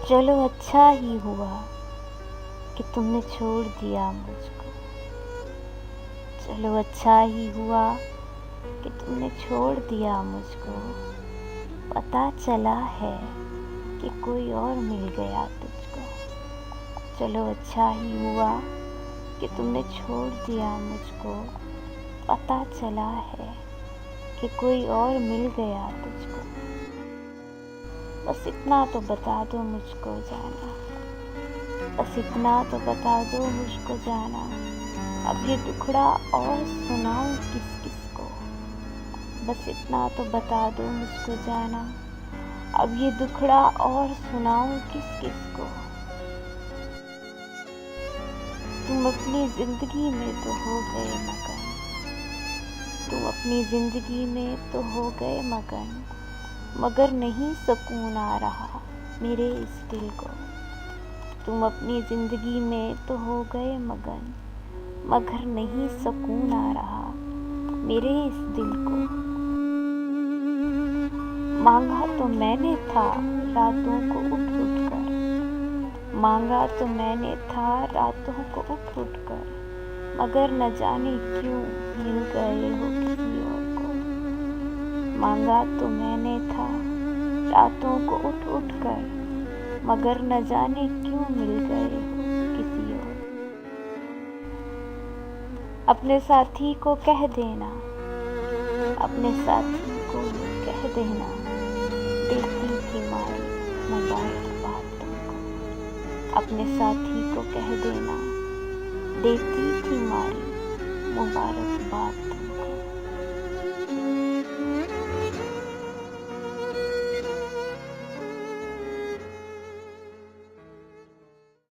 चलो अच्छा ही हुआ कि तुमने छोड़ दिया मुझको। चलो अच्छा ही हुआ कि तुमने छोड़ दिया मुझको। पता चला है कि कोई और मिल गया तुझको। चलो अच्छा ही हुआ कि तुमने छोड़ दिया मुझको। पता चला है कि कोई और मिल गया तुझको। बस इतना तो बता दो मुझको जाना, बस इतना तो बता दो मुझको जाना। अब ये दुखड़ा और सुनाऊं किस किस को। बस इतना तो बता दो मुझको जाना, अब ये दुखड़ा और सुनाऊं किस किस को। तुम अपनी जिंदगी में तो हो गए मगन, तुम अपनी जिंदगी में तो हो गए मगन, मगर नहीं सुकून आ रहा मेरे इस दिल को। तुम अपनी जिंदगी में तो हो गए मगन, मगर नहीं सुकून आ रहा मेरे इस दिल को। मांगा तो मैंने था रातों को उठ उठ कर, मांगा तो मैंने था रातों को उठ उठ कर, मगर न जाने क्यों मिल गए हो किसी और को। मांगा तो मैंने था रातों को उठ उठ कर, मगर न जाने क्यों मिल गए हो किसी और। अपने साथी को कह देना, अपने साथी को कह देना, देती थी मारी मुबारकबाद तुमको। अपने साथी को कह देना, देती थी मारी मुबारकबाद तुमको।